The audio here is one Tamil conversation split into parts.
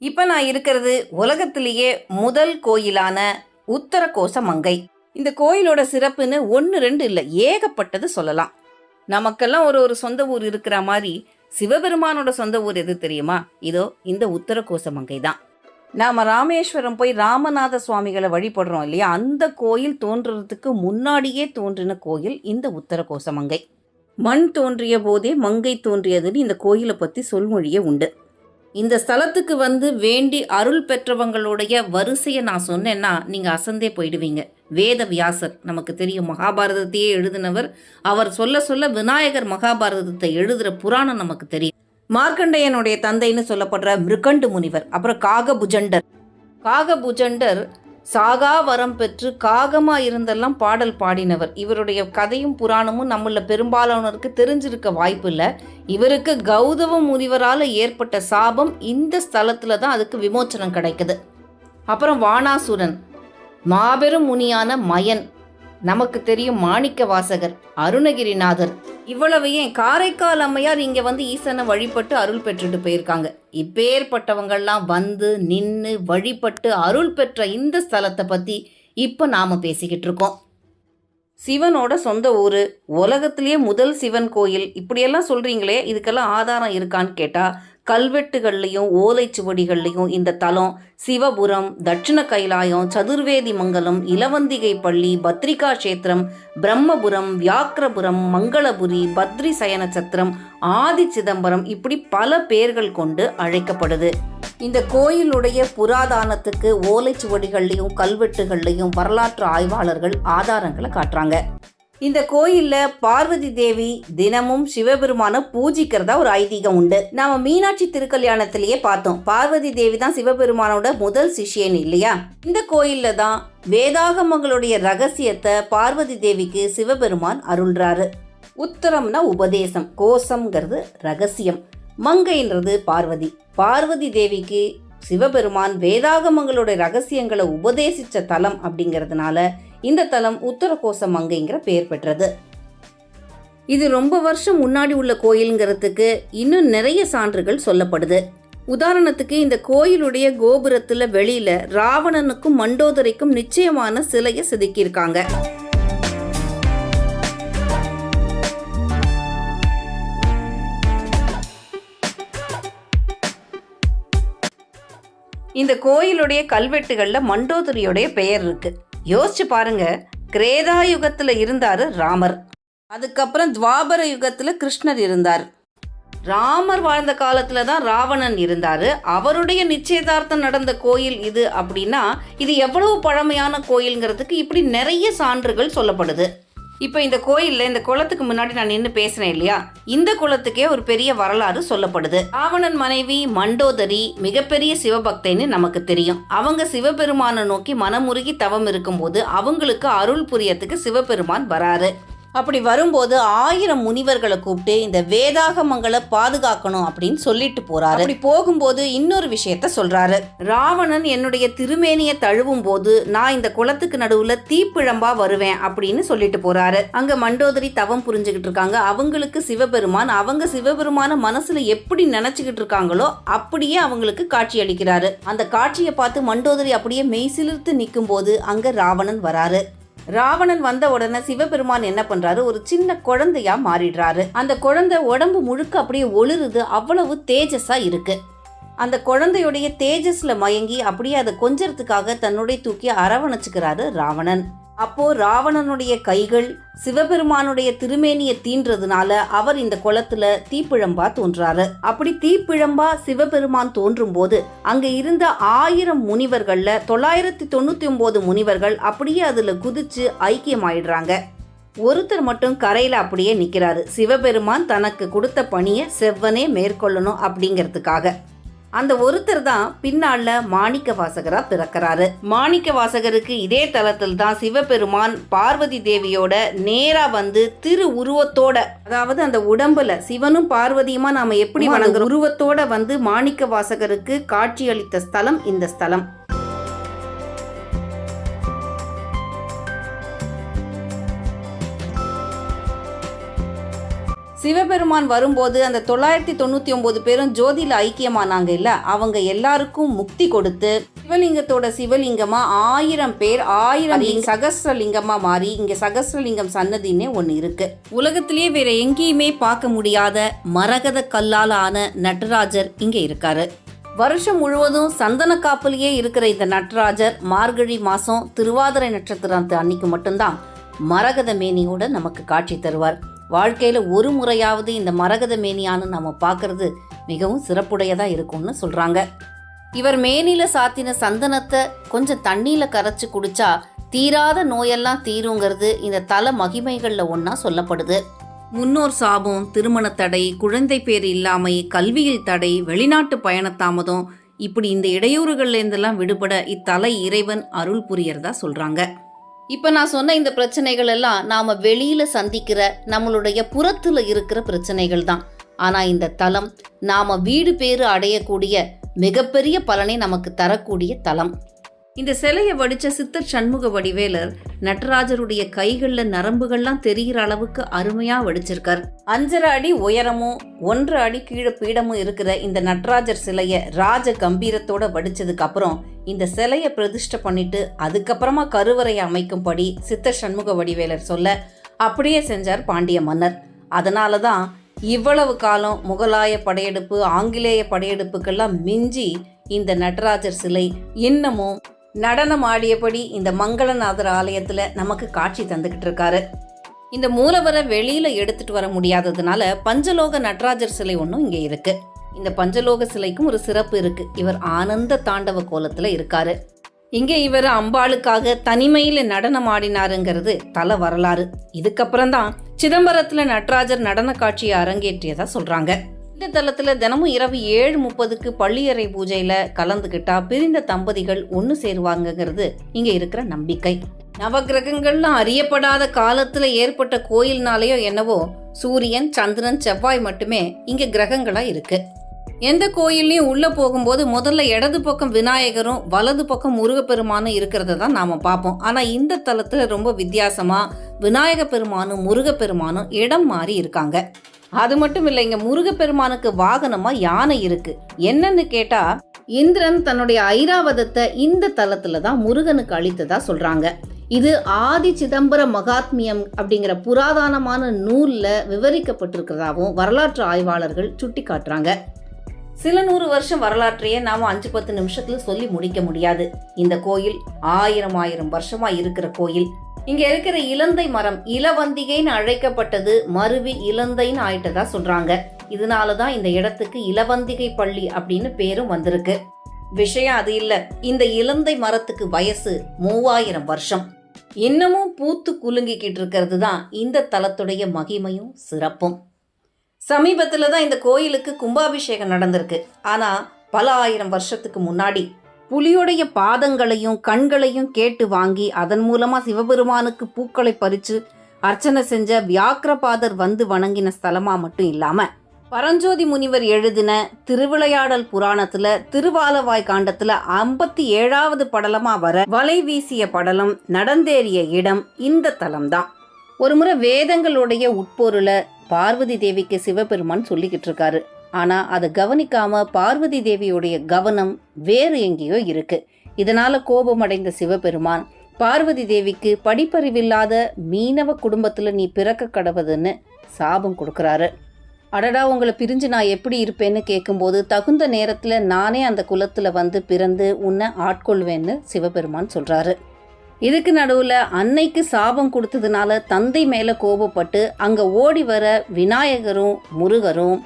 இப்போ நான் இருக்கிறது உலகத்திலேயே முதல் கோயிலான உத்தரகோச மங்கை. இந்த கோயிலோட சிறப்புன்னு ஒன்று ரெண்டு இல்லை, ஏகப்பட்டது சொல்லலாம். நமக்கெல்லாம் ஒரு சொந்த ஊர் இருக்கிற மாதிரி சிவபெருமானோட சொந்த ஊர் எது தெரியுமா? இதோ இந்த உத்தரகோச மங்கை தான். நாம் ராமேஸ்வரம் போய் ராமநாத சுவாமிகளை வழிபடுறோம் இல்லையா, அந்த கோயில் தோன்றுறதுக்கு முன்னாடியே தோன்றின கோயில் இந்த உத்தரகோச மங்கை. மண் தோன்றிய போதே மங்கை தோன்றியதுன்னு இந்த கோயிலை பற்றி சொல்மொழியே உண்டு. இந்த ஸ்தலத்துக்கு வேண்டி அருள் பெற்றவங்களுடைய வரிசையை நான் சொன்னேன்னா நீங்கள் அசந்தே போயிடுவீங்க. வேத வியாசர் நமக்கு தெரியும், மகாபாரதத்தையே எழுதினவர். அவர் சொல்ல சொல்ல விநாயகர் மகாபாரதத்தை எழுதுகிற புராணம் நமக்கு தெரியும். மார்க்கண்டேயனுடைய தந்தைன்னு சொல்லப்படுற மிருகண்டு முனிவர், அப்புறம் காகபுஜண்டர் சாகா வரம் பெற்று காகமா இருந்தெல்லாம் பாடல் பாடினவர். இவருடைய கதையும் புராணமும் நம்மள பெரும்பாலானோருக்கு தெரிஞ்சிருக்க வாய்ப்பு இல்லை. இவருக்கு கௌதம முனிவரால் ஏற்பட்ட சாபம் இந்த ஸ்தலத்துல தான் அதுக்கு விமோச்சனம் கிடைக்குது. அப்புறம் வானாசுரன், மாபெரும் முனியான மயன், நமக்கு தெரியும் மாணிக்க வாசகர், அருணகிரிநாதர், இவ்வளவையும் காரைக்கால் அம்மையார் இங்கே ஈசனை வழிபட்டு அருள் பெற்றுட்டு போயிருக்காங்க. இப்பேற்பட்டவங்கள்லாம் நின்று வழிபட்டு அருள் பெற்ற இந்த ஸ்தலத்தை பற்றி இப்போ நாம் பேசிக்கிட்டு இருக்கோம். சிவனோட சொந்த ஊர், உலகத்திலேயே முதல் சிவன் கோயில், இப்படியெல்லாம் சொல்கிறீங்களே, இதுக்கெல்லாம் ஆதாரம் இருக்கான்னு கேட்டால் கல்வெட்டுகள்லையும் ஓலைச்சுவடிகள்லையும் இந்த தலம் சிவபுரம், தட்சிண கைலாயம், சதுர்வேதி மங்கலம், இலவந்திகை பள்ளி, பத்ரிகா கஷேத்திரம், பிரம்மபுரம், வியாக்கிரபுரம், மங்களபுரி, பத்ரி சயன சத்திரம், ஆதி சிதம்பரம், இப்படி பல பெயர்கள் கொண்டு அழைக்கப்படுது. இந்த கோயிலுடைய புராதானத்துக்கு ஓலைச்சுவடிகள்லையும் கல்வெட்டுகள்லையும் வரலாற்று ஆய்வாளர்கள் ஆதாரங்களை காட்டுறாங்க. இந்த கோயில்ல பார்வதி தேவி தினமும் சிவபெருமான பூஜிக்கிறதா ஒரு ஐதீகம் உண்டு. நாம மீனாட்சி திருக்கல்யாணத்திலேயே பார்த்தோம், பார்வதி தேவி தான் சிவபெருமானோட முதல் சிஷ்யன் இல்லையா? இந்த கோயில்ல தான் வேதாகமங்களுடைய ரகசியத்தை பார்வதி தேவிக்கு சிவபெருமான் அருள்றாரு. உத்தரம்னா உபதேசம், கோசம்ங்கிறது ரகசியம், மங்கைன்றது பார்வதி. பார்வதி தேவிக்கு சிவபெருமான் வேதாகமங்களுடைய ரகசியங்களை உபதேசிச்ச தலம் அப்படிங்கிறதுனால இந்த தலம் உத்தரகோச மங்கைங்கிற பெயர் பெற்றது. இது ரொம்ப வருஷம் முன்னாடி உள்ள கோயிலுங்கிறதுக்கு இன்னும் நிறைய சான்றுகள் சொல்லப்படுது. உதாரணத்துக்கு இந்த கோயிலுடைய கோபுரத்துல வெளியில ராவணனுக்கும் மண்டோதரிக்கும் நிச்சயமான சிலையை செதுக்கியிருக்காங்க. இந்த கோயிலுடைய கல்வெட்டுகள்ல மண்டோதரியோடைய பெயர் இருக்கு. யோசிச்சு பாருங்க, கிரேதா யுகத்துல இருந்தாரு ராமர், அதுக்கப்புறம் துவாபர யுகத்துல கிருஷ்ணர் இருந்தார். ராமர் வாழ்ந்த காலத்துல தான் ராவணன் இருந்தாரு. அவருடைய நிச்சயதார்த்தம் நடந்த கோயில் இது அப்படின்னா இது எவ்வளவு பழமையான கோயில்ங்கிறதுக்கு இப்படி நிறைய சான்றுகள் சொல்லப்படுது. இப்போ இந்த கோயிலில் இந்த குளத்துக்கு முன்னாடி நான் நின்று பேசுனேன் இல்லையா, இந்த குளத்துக்கே ஒரு பெரிய வரலாறு சொல்லப்படுது. ராவணன் மனைவி மண்டோதரி மிகப்பெரிய சிவபக்தைன்னு நமக்கு தெரியும். அவங்க சிவபெருமானை நோக்கி மனமுருகி தவம் இருக்கும்போது அவங்களுக்கு அருள் புரியத்துக்கு சிவபெருமான் வராரு. அப்படி வரும்போது 1000 முனிவர்களை கூப்பிட்டு இந்த வேதாகமங்களை பாதுகாக்கணும் அப்படின்னு சொல்லிட்டு போறாரு. அப்படி போகும்போது இன்னொரு விஷயத்த சொல்றாரு. ராவணன் என்னுடைய திருமேனியை தழுவும் போது நான் இந்த குளத்துக்கு நடுவுல தீப்பிழம்பா வருவேன் அப்படின்னு சொல்லிட்டு போறாரு. அங்க மண்டோதரி தவம் புரிஞ்சுக்கிட்டு இருக்காங்க. அவங்களுக்கு சிவபெருமான் அவங்க சிவபெருமான மனசுல எப்படி நினைச்சுக்கிட்டு இருக்காங்களோ அப்படியே அவங்களுக்கு காட்சி அளிக்கிறாரு. அந்த காட்சியை பார்த்து மண்டோதரி அப்படியே மெய்சிலிர்த்து நிற்கும் போது அங்க ராவணன் வராரு. ராவணன் வந்த உடனே சிவபெருமான் என்ன பண்றாரு, ஒரு சின்ன குழந்தையா மாறிடுறாரு. அந்த குழந்தை உடம்பு முழுக்க அப்படியே ஒளிருது, அவ்வளவு தேஜஸா இருக்கு. அந்த குழந்தையுடைய தேஜஸ்ல மயங்கி அப்படியே அதை கொஞ்சறதுக்காக தன்னுடைய தூக்கி அரவணைச்சுக்கிறாரு ராவணன். அப்போ ராவணனுடைய கைகள் சிவபெருமானுடைய திருமேனியை தீன்றதுனால அவர் இந்த குளத்துல தீப்பிழம்பா தோன்றாரு. அப்படி தீப்பிழம்பா சிவபெருமான் தோன்றும் போது அங்க இருந்த 1000 முனிவர்கள்ல 999 முனிவர்கள் அப்படியே அதுல குதிச்சு ஐக்கியமாயிடுறாங்க. ஒருத்தர் மட்டும் கரையில அப்படியே நிக்கிறாரு. சிவபெருமான் தனக்கு கொடுத்த பணியை செவ்வனே மேற்கொள்ளணும் அப்படிங்கிறதுக்காக. அந்த ஒருத்தர் தான் பின்னால மாணிக்க வாசகரா பிறக்கிறாரு. மாணிக்க வாசகருக்கு இதே தலத்தில் தான் சிவபெருமான் பார்வதி தேவியோட நேரா திரு உருவத்தோட, அதாவது அந்த உடம்புல சிவனும் பார்வதியுமா நாம எப்படி வணங்குற உருவத்தோட மாணிக்க வாசகருக்கு காட்சியளித்த ஸ்தலம் இந்த ஸ்தலம். சிவபெருமான் வரும்போது அந்த 999 பேரும் ஜோதியில ஐக்கியமானாங்க இல்ல, அவங்க எல்லாருக்கும் முக்தி கொடுத்து சிவலிங்கத்தோட சிவலிங்கமா 1000 பேர் 1000 சகஸ்ரலிங்கமா மாறி இங்க சகஸ்ரலிங்கம் சன்னதின்னே ஒண்ணு இருக்கு. உலகத்திலேயே வேற எங்கேயுமே பார்க்க முடியாத மரகத கல்லால் ஆன நடராஜர் இங்க இருக்காரு. வருஷம் முழுவதும் சந்தன காப்பிலேயே இருக்கிற இந்த நடராஜர் மார்கழி மாசம் திருவாதிரை நட்சத்திரத்து அன்னைக்கு மட்டும்தான் மரகத மேனியோட நமக்கு காட்சி தருவார். வாழ்க்கையில ஒரு முறையாவது இந்த மரகத மேனியான்னு நம்ம பார்க்கறது மிகவும் சிறப்புடையதா இருக்கும்னு சொல்றாங்க. இவர் மேனில சாத்தின சந்தனத்தை கொஞ்சம் தண்ணியில கரைச்சு குடிச்சா தீராத நோயெல்லாம் தீருங்கிறது இந்த தல மகிமைகள்ல ஒன்னா சொல்லப்படுது. முன்னோர் சாபம், திருமண தடை, குழந்தை பேர் இல்லாமை, கல்வியில் தடை, வெளிநாட்டு பயணத்தாமதம், இப்படி இந்த இடையூறுகள்ல இருந்தெல்லாம் விடுபட இத்தலை இறைவன் அருள் புரியறதா சொல்றாங்க. இப்போ நான் சொன்ன இந்த பிரச்சனைகள் எல்லாம் நாம் வெளியில் சந்திக்கிற நம்மளுடைய புறத்தில் இருக்கிற பிரச்சனைகள் தான். ஆனால் இந்த தலம் நாம் வீடு பேறு அடையக்கூடிய மிகப்பெரிய பலனை நமக்கு தரக்கூடிய தலம். இந்த சிலையை வடித்த சித்தர் சண்முக வடிவேலர் நடராஜருடைய கைகளில் நரம்புகள்லாம் தெரிகிற அளவுக்கு அருமையாக வடிச்சிருக்கார். 5.5 அடி உயரமும் 1 அடி கீழே பீடமும் இருக்கிற இந்த நடராஜர் சிலையை ராஜ கம்பீரத்தோட வடிச்சதுக்கு அப்புறம் இந்த சிலையை பிரதிஷ்டை பண்ணிட்டு அதுக்கப்புறமா கருவறையை அமைக்கும்படி சித்தர் சண்முக வடிவேலர் சொல்ல அப்படியே செஞ்சார் பாண்டிய மன்னர். அதனால தான் இவ்வளவு காலம் முகலாய படையெடுப்பு, ஆங்கிலேய படையெடுப்புக்கெல்லாம் மிஞ்சி இந்த நடராஜர் சிலை இன்னமும் நடனம் ஆடியபடி இந்த மங்களநாதர் ஆலயத்துல நமக்கு காட்சி தந்துகிட்டு இருக்காரு. இந்த மூலவரை வெளியில எடுத்துட்டு வர முடியாததுனால பஞ்சலோக நடராஜர் சிலை ஒன்றும் இங்க இருக்கு. இந்த பஞ்சலோக சிலைக்கும் ஒரு சிறப்பு இருக்கு. இவர் ஆனந்த தாண்டவ கோலத்துல இருக்காரு. இங்க இவர் அம்பாளுக்காக தனிமையில நடனம் ஆடினாருங்கிறது தல வரலாறு. இதுக்கப்புறம் தான் சிதம்பரத்துல நடராஜர் நடன காட்சியை அரங்கேற்றியதா சொல்றாங்க. இந்த தலத்துல தினமும் இரவு 7:30க்கு பள்ளியறை பூஜையில கலந்துகிட்டா பிரிந்த தம்பதிகள் ஒன்னு சேருவாங்கிறது இங்க இருக்கிற நம்பிக்கை. நவகிரகங்கள்லாம் அறியப்படாத காலத்துல ஏற்பட்ட கோயில்னாலேயோ என்னவோ சூரியன், சந்திரன், செவ்வாய் மட்டுமே இங்க கிரகங்களா இருக்கு. எந்த கோயில்லையும் உள்ள போகும்போது முதல்ல இடது பக்கம் விநாயகரும் வலது பக்கம் முருகப்பெருமானும் இருக்கிறத தான் நாம பார்ப்போம். ஆனா இந்த தலத்துல ரொம்ப வித்தியாசமா விநாயக பெருமானும் முருகப்பெருமானும் இடம் மாறி இருக்காங்க. அது மட்டும் இல்லை, இங்க முருகப்பெருமானுக்கு வாகனமா யானை இருக்கு. என்னன்னு கேட்டா இந்திரன் தன்னுடைய ஐராவதத்தை இந்த தலத்துல தான் முருகனுக்கு அளித்ததா சொல்றாங்க. இது ஆதி சிதம்பர மகாத்மியம் அப்படிங்கிற புராதனமான நூல்ல விவரிக்கப்பட்டிருக்கிறதாவும் வரலாற்று ஆய்வாளர்கள் சுட்டி காட்டுறாங்க. சில 100 வருஷம் வரலாற்றையே நாம 5-10 நிமிஷத்துல சொல்லி முடிக்க முடியாது. இந்த கோயில் 1000 வருஷமா இருக்கிற கோயில். இங்க இருக்கிற இலந்தை மரம் இலவந்திகைன்னு அழைக்கப்பட்டது மருவி இலந்தைன்னு ஆயிட்டதா சொல்றாங்க. இதனாலதான் இந்த இடத்துக்கு இலவந்திகை பள்ளி அப்படின்னு பேரும் வந்திருக்கு. விஷயம் அது இல்ல, இந்த இலந்தை மரத்துக்கு வயசு 3000 வருஷம். இன்னமும் பூத்து குலுங்கிக்கிட்டு இருக்கிறது தான் இந்த தலத்துடைய மகிமையும் சிறப்பும். சமீபத்துல தான் இந்த கோயிலுக்கு கும்பாபிஷேகம் நடந்திருக்கு. ஆனா பல 1000 வருஷத்துக்கு முன்னாடி புலியுடைய பாதங்களையும் கண்களையும் கேட்டு வாங்கி அதன் மூலமா சிவபெருமானுக்கு பூக்களை பறிச்சு அர்ச்சனை செஞ்ச வியாக்கிரபாதர் வந்து வணங்கின ஸ்தலமா மட்டும் இல்லாம பரஞ்சோதி முனிவர் எழுதின திருவிளையாடல் புராணத்துல திருவாலவாய் காண்டத்துல 57வது படலமா வர வலை வீசிய படலம் நடந்தேறிய இடம் இந்த தலம்தான். ஒருமுறை வேதங்களுடைய உட்பொருளை பார்வதி தேவிக்கு சிவபெருமான் சொல்லிக்கிட்டு இருக்காரு. ஆனா அதை கவனிக்காம பார்வதி தேவியுடைய கவனம் வேறு எங்கேயோ இருக்கு. இதனால கோபமடைந்த சிவபெருமான் பார்வதி தேவிக்கு படிப்பறிவில்லாத மீனவ குடும்பத்துல நீ பிறக்க கடவுதுன்னு சாபம் கொடுக்கறாரு. அடடா, உங்களை பிரிஞ்சு நான் எப்படி இருப்பேன்னு கேட்கும்போது தகுந்த நேரத்துல நானே அந்த குலத்துல வந்து பிறந்து உன்னை ஆட்கொள்வேன்னு சிவபெருமான் சொல்றாரு. இதுக்கு நடுவுல அன்னைக்கு சாபம் கொடுத்ததுனால தந்தை மேல கோபப்பட்டு அங்க ஓடி வர விநாயகரும் முருகரும்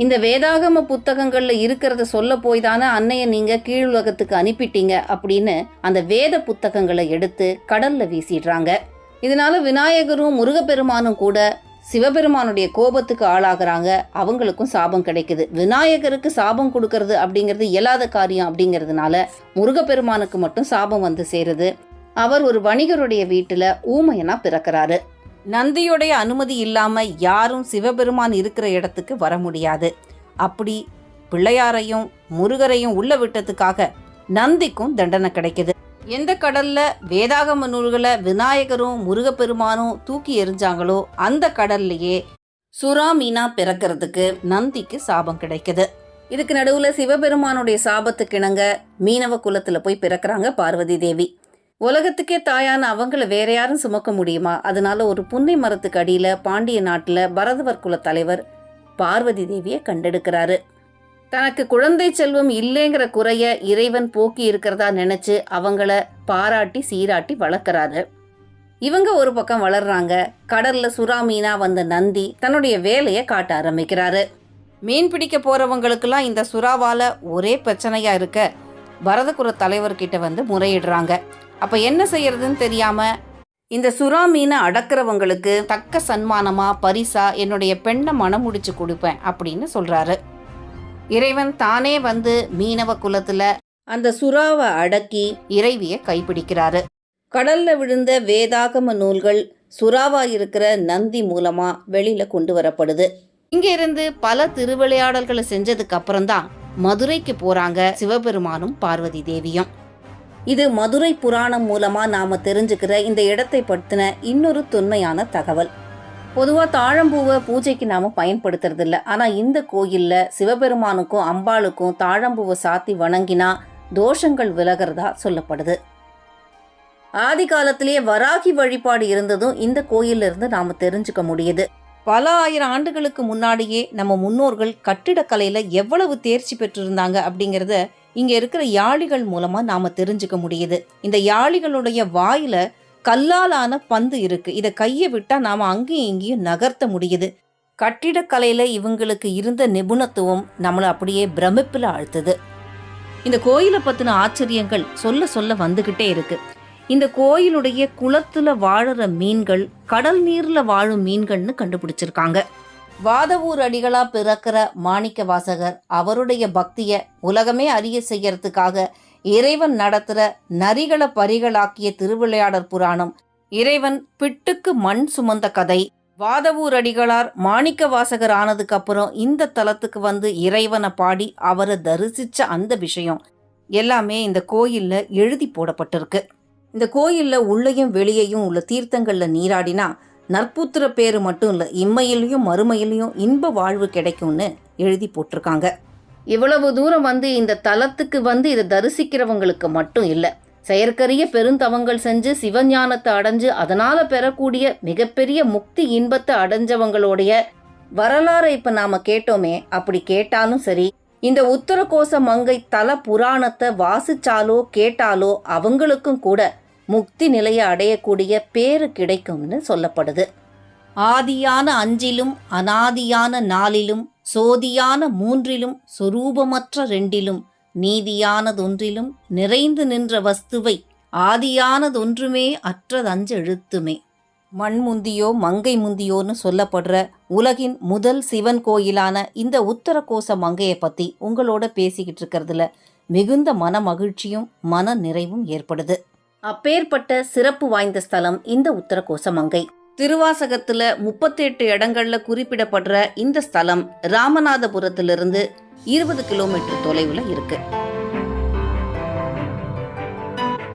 இந்த வேதாகம புத்தகங்கள்ல இருக்கிறத சொல்ல போய் தானே அன்னைய நீங்க கீழுலகத்துக்கு அனுப்பிட்டீங்க அப்படின்னு அந்த வேத புத்தகங்களை எடுத்து கடல்ல வீசிடுறாங்க. இதனால விநாயகரும் முருகப்பெருமானும் கூட சிவபெருமானுடைய கோபத்துக்கு ஆளாகிறாங்க. அவங்களுக்கும் சாபம் கிடைக்குது. விநாயகருக்கு சாபம் கொடுக்கறது அப்படிங்கிறது இயலாத காரியம் அப்படிங்கிறதுனால முருகப்பெருமானுக்கு மட்டும் சாபம் வந்து சேருது. அவர் ஒரு வணிகருடைய வீட்டுல ஊமையனா பிறக்கிறாரு. நந்தியுடைய அனுமதி இல்லாம யாரும் சிவபெருமான் இருக்கிற இடத்துக்கு வர முடியாது. அப்படி பிள்ளையாரையும் முருகரையும் உள்ள விட்டதுக்காக நந்திக்கும் தண்டனை கிடைக்குது. எந்த கடல்ல வேதாகம நூல்களை விநாயகரும் முருகப்பெருமானும் தூக்கி எறிஞ்சாங்களோ அந்த கடல்லையே சுறா மீனா பிறக்கிறதுக்கு நந்திக்கு சாபம் கிடைக்குது. இதுக்கு நடுவுல சிவபெருமானுடைய சாபத்துக்கு இணங்க மீனவ குலத்துல போய் பிறக்கிறாங்க பார்வதி தேவி. உலகத்துக்கே தாயான அவங்கள வேற யாரும் சுமக்க முடியுமா? அதனால ஒரு புன்னை மரத்துக்கு அடியில பாண்டிய நாட்டுல பரதவர் குல தலைவர் பார்வதி தேவியை கண்டெடுக்கிறாரு. தனக்கு குழந்தை செல்வம் இல்லைங்கிற குறைய இறைவன் போக்கி இருக்கிறதா நினைச்சு அவங்கள பாராட்டி சீராட்டி வளர்க்கறாரு. இவங்க ஒரு பக்கம் வளர்றாங்க. கடல்ல சுறா மீனா வந்த நந்தி தன்னுடைய வேலையை காட்ட ஆரம்பிக்கிறாரு. மீன் பிடிக்க போறவங்களுக்கெல்லாம் இந்த சுறாவால ஒரே பிரச்சனையா இருக்க பரதகுல தலைவர்கிட்ட வந்து முறையிடுறாங்க. அப்ப என்ன செய்யறதுன்னு தெரியாம இந்த சுறா மீனை அடக்கிறவங்களுக்கு தக்க சன்மானமா பரிசா என்னுடைய பெண்ணை மனம் முடிச்சு கொடுப்பேன் அப்படின்னு சொல்றாரு. இறைவன் தானே வந்து மீனவ குலத்துல அந்த சுறாவை அடக்கி இறைவியை கைப்பிடிக்கிறாரு. கடல்ல விழுந்த வேதாகம நூல்கள் சுறாவா இருக்கிற நந்தி மூலமா வெளியில கொண்டு வரப்படுது. இங்க இருந்து பல திருவிளையாடல்களை செஞ்சதுக்கு அப்புறம்தான் மதுரைக்கு போறாங்க சிவபெருமானும் பார்வதி தேவியும். இது மதுரை புராணம் மூலமா நாம தெரிஞ்சுக்கிற இந்த இடத்தை பற்றின இன்னொரு தொன்மையான தகவல். பொதுவா தாழம்பூவை பூஜைக்கு நாம பயன்படுத்துறது இல்லை. ஆனா இந்த கோயில்ல சிவபெருமானுக்கும் அம்பாளுக்கும் தாழம்பூவை சாத்தி வணங்கினா தோஷங்கள் விலகிறதா சொல்லப்படுது. ஆதி காலத்திலேயே வராகி வழிபாடு இருந்ததும் இந்த கோயில்ல இருந்து நாம தெரிஞ்சுக்க முடியுது. பல ஆயிரம் ஆண்டுகளுக்கு முன்னாடியே நம்ம முன்னோர்கள் கட்டிடக்கலையில எவ்வளவு தேர்ச்சி பெற்றிருந்தாங்க அப்படிங்கிறத இங்க இருக்கிற யாழிகள் மூலமா நாம தெரிஞ்சுக்க முடியுது. இந்த யாழிகளுடைய வாயில கல்லாலான பந்து இருக்கு. இதை கையை விட்டா நாம அங்கேயும் இங்கேயும் நகர்த்த முடியுது. கட்டிடக்கலையில இவங்களுக்கு இருந்த நிபுணத்துவம் நம்மளை அப்படியே பிரமிப்புல ஆழ்த்துது. இந்த கோயிலை பத்தின ஆச்சரியங்கள் சொல்ல சொல்ல வந்துகிட்டே இருக்கு. இந்த கோயிலுடைய குளத்துல வாழற மீன்கள் கடல் நீர்ல வாழும் மீன்கள்னு கண்டுபிடிச்சிருக்காங்க. வாதவூர் அடிகளா பிறக்கிற மாணிக்க வாசகர் அவருடைய பக்திய உலகமே அறிய செய்யறதுக்காக இறைவன் நடத்துற நரிகளை பரிகளாக்கிய திருவிளையாடற் புராணம், இறைவன் பிட்டுக்கு மண் சுமந்த கதை, வாதவூர் அடிகளார் மாணிக்க வாசகர் ஆனதுக்கு அப்புறம் இந்த தலத்துக்கு வந்து இறைவனை பாடி அவரை தரிசிச்ச அந்த விஷயம் எல்லாமே இந்த கோயில்ல எழுதி போடப்பட்டிருக்கு. இந்த கோயில்ல உள்ளேயும் வெளியேயும் உள்ள தீர்த்தங்கள்ல நீராடினா நற்புத்திர பேரு மட்டும் இல்லை, இம்மையிலையும் மறுமையிலையும் இன்ப வாழ்வு கிடைக்கும்னு எழுதி போட்டிருக்காங்க. இவ்வளவு தூரம் வந்து இந்த தலத்துக்கு வந்து இதை தரிசிக்கிறவங்களுக்கு மட்டும் இல்லை, செயற்கரிய பெருந்தவங்கள் செஞ்சு சிவஞானத்தை அடைஞ்சு அதனால பெறக்கூடிய மிகப்பெரிய முக்தி இன்பத்தை அடைஞ்சவங்களுடைய வரலாறை இப்ப நாம கேட்டோமே, அப்படி கேட்டாலும் சரி இந்த உத்தரகோச மங்கை தல புராணத்தை வாசிச்சாலோ கேட்டாலோ அவங்களுக்கும் கூட முக்தி நிலையை அடையக்கூடிய பேரு கிடைக்கும்னு சொல்லப்படுது. ஆதியான அஞ்சிலும் அனாதியான நாளிலும் சோதியான மூன்றிலும் சொரூபமற்ற ரெண்டிலும் நீதியானதொன்றிலும் நிறைந்து நின்ற வஸ்துவை ஆதியானதொன்றுமே அற்றதஞ்ச எழுத்துமே. மண் முந்தியோ மங்கை முந்தியோன்னு சொல்லப்படுற உலகின் முதல் சிவன் கோயிலான இந்த உத்தரகோச மங்கையை பற்றி உங்களோட பேசிக்கிட்டு இருக்கிறதுல மிகுந்த மன மகிழ்ச்சியும் மன நிறைவும் ஏற்படுது. அப்பேற்பட்ட சிறப்பு வாய்ந்த ஸ்தலம் இந்த உத்தரகோச மங்கை. திருவாசகத்துல 38 இடங்கள்ல குறிப்பிடப்படுற இந்த ஸ்தலம் ராமநாதபுரத்திலிருந்து 20 கிலோமீட்டர் தொலைவுல இருக்கு.